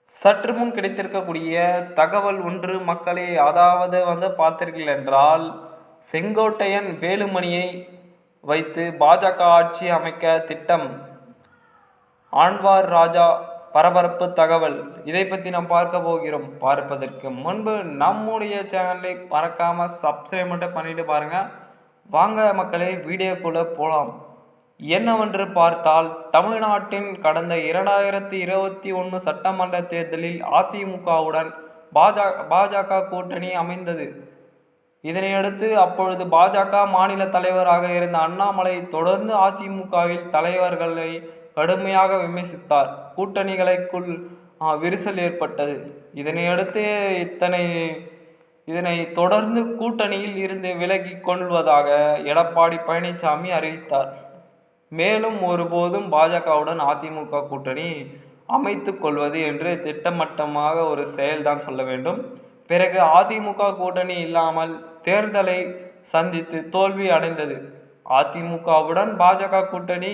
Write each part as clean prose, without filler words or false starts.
சற்று முன் கிடைத்திருக்கக்கூடிய தகவல் ஒன்று மக்களே, அதாவது பார்த்தீர்கள் என்றால், செங்கோட்டையன் வேலுமணியை வைத்து பாஜக ஆட்சி அமைக்க திட்டம். ஆழ்வார் ராஜா பரபரப்பு தகவல். இதை பற்றி நாம் பார்க்க போகிறோம். பார்ப்பதற்கு முன்பு நம்முடைய சேனலை மறக்காமல் சப்ஸ்கிரைப் மட்டும் பண்ணிட்டு பாருங்க. வாங்க மக்களே, வீடியோக்குள்ளே போகலாம். என்னவென்று பார்த்தால், தமிழ்நாட்டின் கடந்த 2021 சட்டமன்ற தேர்தலில் அதிமுகவுடன் பாஜக கூட்டணி அமைந்தது. இதனையடுத்து அப்பொழுது பாஜக மாநில தலைவராக இருந்த அண்ணாமலை தொடர்ந்து அதிமுகவில் தலைவர்களை கடுமையாக விமர்சித்தார். கூட்டணிகளுக்குள் விரிசல் ஏற்பட்டது. இதனையடுத்து இதனை தொடர்ந்து கூட்டணியில் இருந்து விலகி கொள்வதாக எடப்பாடி பழனிசாமி அறிவித்தார். மேலும் ஒருபோதும் பாஜகவுடன் அதிமுக கூட்டணி அமைத்து கொள்வது என்று திட்டவட்டமாக ஒரு செயல்தான் சொல்ல வேண்டும். பிறகு அதிமுக கூட்டணி இல்லாமல் தேர்தலை சந்தித்து தோல்வி அடைந்தது. அதிமுகவுடன் பாஜக கூட்டணி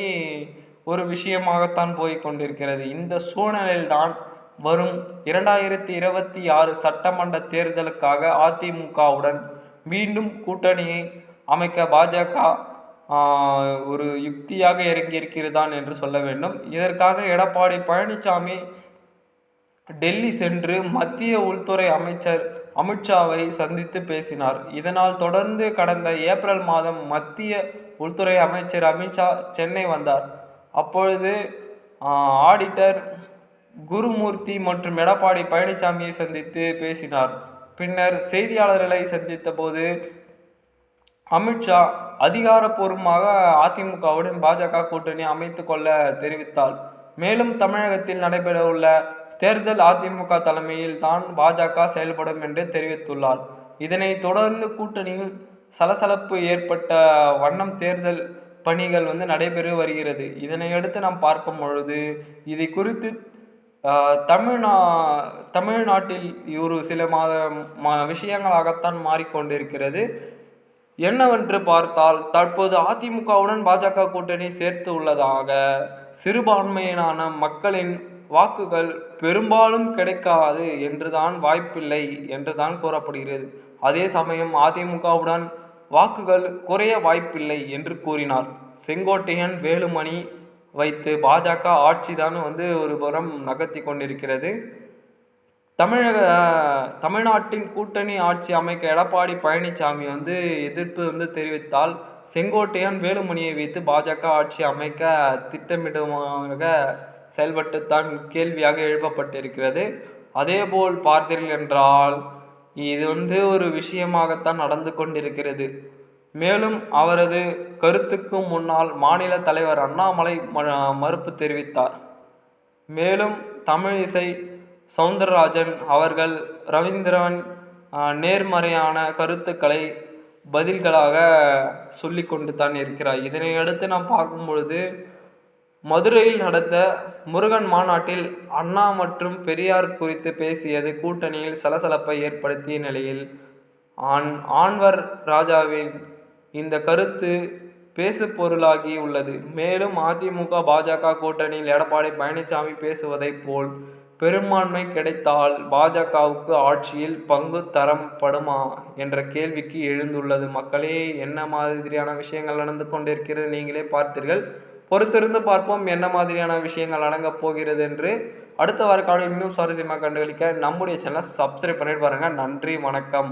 ஒரு விஷயமாகத்தான் போய் கொண்டிருக்கிறது. இந்த சூழ்நிலையில்தான் வரும் 2026 சட்டமன்ற தேர்தலுக்காக அதிமுகவுடன் மீண்டும் கூட்டணியை அமைக்க பாஜக ஒரு யுக்தியாக இறங்கியிருக்கிறதான் என்று சொல்ல வேண்டும். இதற்காக எடப்பாடி பழனிசாமி டெல்லி சென்று மத்திய உள்துறை அமைச்சர் அமித்ஷாவை சந்தித்து பேசினார். இதனால் தொடர்ந்து கடந்த ஏப்ரல் மாதம் மத்திய உள்துறை அமைச்சர் அமித்ஷா சென்னை வந்தார். அப்பொழுது ஆடிட்டர் குருமூர்த்தி மற்றும் எடப்பாடி பழனிசாமியை சந்தித்து பேசினார். பின்னர் செய்தியாளர்களை சந்தித்த போது அமித்ஷா அதிகாரப்பூர்வமாக அதிமுகவுடன் பாஜக கூட்டணி அமைத்து கொள்ள தெரிவித்தார். மேலும் தமிழகத்தில் நடைபெற உள்ள தேர்தல் அதிமுக தலைமையில் தான் பாஜக செயல்படும் என்று தெரிவித்துள்ளார். இதனை தொடர்ந்து கூட்டணியில் சலசலப்பு ஏற்பட்ட வண்ணம் தேர்தல் பணிகள் நடைபெறு வருகிறது. இதனையடுத்து நாம் பார்க்கும் பொழுது இதை குறித்து தமிழ்நாட்டில் ஒரு சில விஷயங்களாகத்தான் மாறிக்கொண்டிருக்கிறது. என்னவென்று பார்த்தால், தற்போது அதிமுகவுடன் பாஜக கூட்டணி சேர்த்து உள்ளதாக சிறுபான்மையினான மக்களின் வாக்குகள் பெரும்பாலும் கிடைக்காது என்றுதான், வாய்ப்பில்லை என்றுதான் கூறப்படுகிறது. அதே சமயம் அதிமுகவுடன் வாக்குகள் குறைய வாய்ப்பில்லை என்று கூறினார். செங்கோட்டையன் வேலுமணி வைத்து பாஜக ஆட்சிதான் ஒரு புறம் நகர்த்தி கொண்டிருக்கிறது. தமிழ்நாட்டின் கூட்டணி ஆட்சி அமைக்க எடப்பாடி பழனிசாமி எதிர்ப்பு தெரிவித்தால், செங்கோட்டையன் வேலுமணியை வைத்து பாஜக ஆட்சி அமைக்க திட்டமிடுமாக செயல்பட்டுத்தான் கேள்வியாக எழுப்பப்பட்டிருக்கிறது. அதேபோல் பார்த்தீர்கள் என்றால், இது ஒரு விஷயமாகத்தான் நடந்து கொண்டிருக்கிறது. மேலும் அவரது கருத்துக்கு முன்னால் மாநில தலைவர் அண்ணாமலை மறுப்பு தெரிவித்தார். மேலும் தமிழிசை சவுந்தரராஜன் அவர்கள் ரவீந்திரன் நேர்மறையான கருத்துக்களை பதில்களாக சொல்லி கொண்டு தான் இருக்கிறார். இதனை அடுத்து நாம் பார்க்கும் பொழுது, மதுரையில் நடந்த முருகன் மாநாட்டில் அண்ணா மற்றும் பெரியார் குறித்து பேசியது கூட்டணியில் சலசலப்பை ஏற்படுத்திய நிலையில் ஆழ்வார் ராஜாவின் இந்த கருத்து பேசு பொருளாகி உள்ளது. மேலும் அதிமுக பாஜக கூட்டணியில் எடப்பாடி பழனிசாமி பேசுவதை போல் பெரும்பான்மை கிடைத்தால் பாஜகவுக்கு ஆட்சியில் பங்கு தரப்படுமா என்ற கேள்விக்கு எழுந்துள்ளது. மக்களே, என்ன மாதிரியான விஷயங்கள் நடந்து கொண்டிருக்கிறது நீங்களே பார்த்தீர்கள். பொறுத்திருந்து பார்ப்போம் என்ன மாதிரியான விஷயங்கள் நடங்கப் போகிறது என்று. அடுத்த வார காலம் இன்னும் சுவாரஸ்யமாக கண்டுகளிக்க நம்முடைய சேனலை சப்ஸ்கிரைப் பண்ணிட்டு பாருங்கள். நன்றி, வணக்கம்.